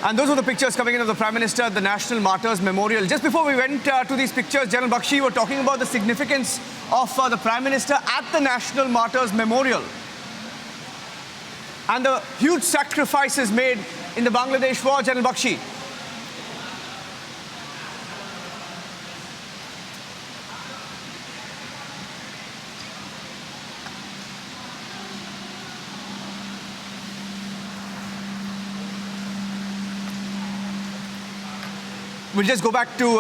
And those were the pictures coming in of the Prime Minister at the National Martyrs Memorial. Just before we went to these pictures, General Bakshi were talking about the significance of the Prime Minister at the National Martyrs Memorial and the huge sacrifices made in the Bangladesh war. General Bakshi. We'll just go back to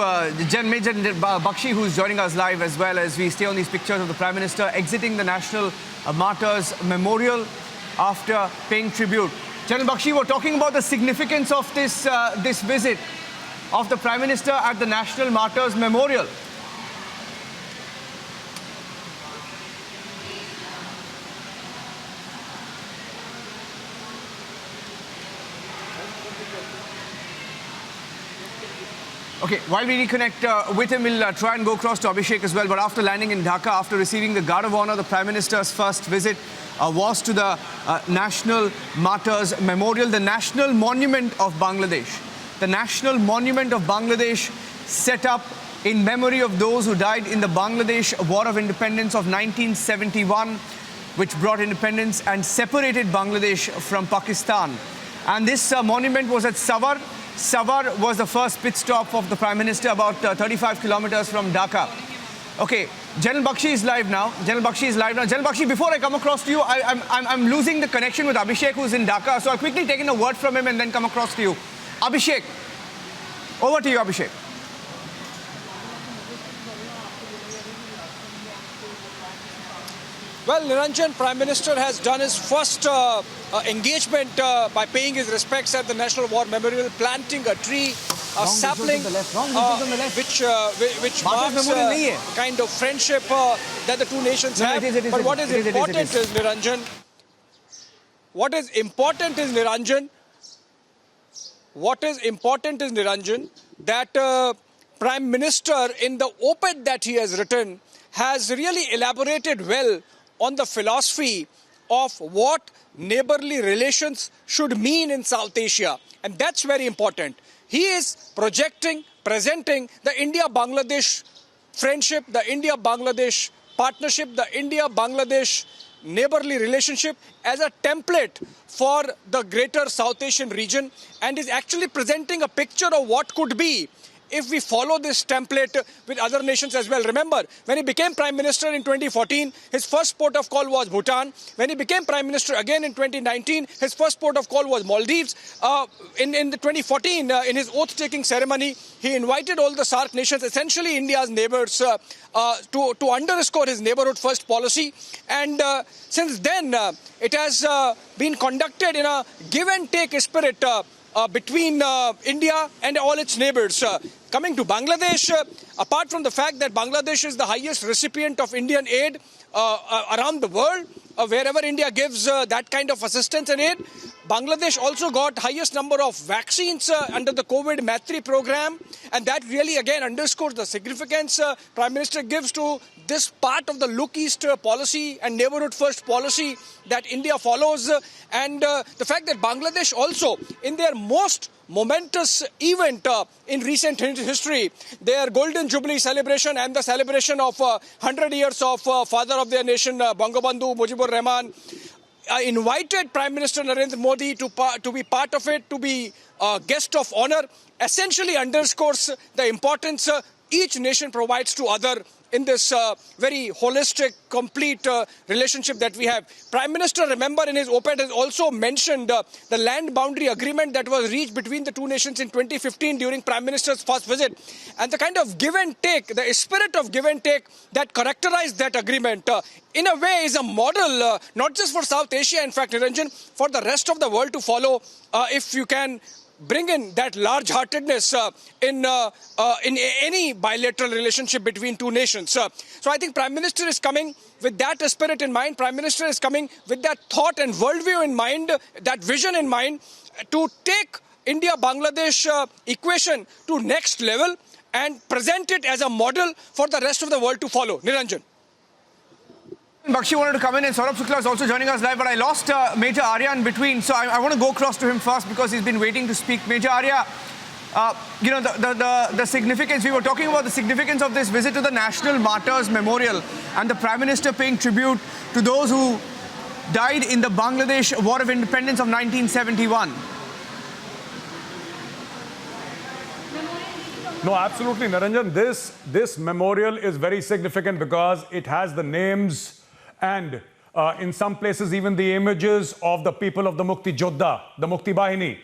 Major Bakshi, who's joining us live as well as we stay on these pictures of the Prime Minister exiting the National Martyrs Memorial after paying tribute. General Bakshi, we're talking about the significance of this visit of the Prime Minister at the National Martyrs Memorial. Okay, while we reconnect with him, we'll try and go across to Abhishek as well. But after landing in Dhaka, after receiving the Guard of Honor, the Prime Minister's first visit was to the National Martyrs Memorial, the National Monument of Bangladesh. The National Monument of Bangladesh, set up in memory of those who died in the Bangladesh War of Independence of 1971, which brought independence and separated Bangladesh from Pakistan. And this monument was at Sawar. Sawar was the first pit stop of the Prime Minister, about 35 kilometers from Dhaka. Okay, General Bakshi is live now. General Bakshi is live now. General Bakshi, before I come across to you, I'm losing the connection with Abhishek, who's in Dhaka. So I'll quickly take in a word from him and then come across to you. Abhishek, over to you, Abhishek. Well, Niranjan, Prime Minister has done his first engagement by paying his respects at the National War Memorial, planting a tree, a sapling, which marks kind of friendship that the two nations have. But what is important is, Niranjan, that Prime Minister, in the op-ed that he has written, has really elaborated well on the philosophy of what neighborly relations should mean in South Asia. And that's very important. He is presenting the India-Bangladesh friendship, the India-Bangladesh partnership, the India-Bangladesh neighborly relationship as a template for the greater South Asian region, and is actually presenting a picture of what could be if we follow this template with other nations as well. Remember, when he became Prime Minister in 2014, his first port of call was Bhutan. When he became Prime Minister again in 2019, his first port of call was Maldives. In the 2014, in his oath-taking ceremony, he invited all the SAARC nations, essentially India's neighbors, to underscore his neighborhood first policy. And since then, it has been conducted in a give and take spirit between India and all its neighbors. Coming to Bangladesh, apart from the fact that Bangladesh is the highest recipient of Indian aid around the world, wherever India gives that kind of assistance and aid, Bangladesh also got highest number of vaccines under the COVID Maitri program, and that really again underscores the significance Prime Minister gives to this part of the Look East policy and neighborhood first policy that India follows, and the fact that Bangladesh also, in their most momentous event in recent history, their Golden Jubilee celebration and the celebration of 100 years of father of their nation, Bangabandhu Mujibur Rahman, invited Prime Minister Narendra Modi to be part of it, to be a guest of honor, essentially underscores the importance each nation provides to other in this very holistic, complete relationship that we have. Prime Minister, remember, in his op-ed has also mentioned the land boundary agreement that was reached between the two nations in 2015 during Prime Minister's first visit. And the kind of give and take, the spirit of give and take that characterized that agreement, in a way is a model, not just for South Asia, in fact, Niranjan, for the rest of the world to follow, if you can bring in that large-heartedness in any bilateral relationship between two nations. So I think Prime Minister is coming with that spirit in mind. Prime Minister is coming with that thought and worldview in mind, that vision in mind, to take India-Bangladesh equation to next level and present it as a model for the rest of the world to follow. Niranjan. Bakshi wanted to come in and Saurabh Shukla is also joining us live, but I lost Major Arya in between, so I want to go across to him first because he's been waiting to speak. Major Arya, you know, the significance, we were talking about the significance of this visit to the National Martyrs Memorial and the Prime Minister paying tribute to those who died in the Bangladesh War of Independence of 1971. No, absolutely, Naranjan. This memorial is very significant because it has the names and in some places even the images of the people of the Mukti Jodha, the Mukti Bahini.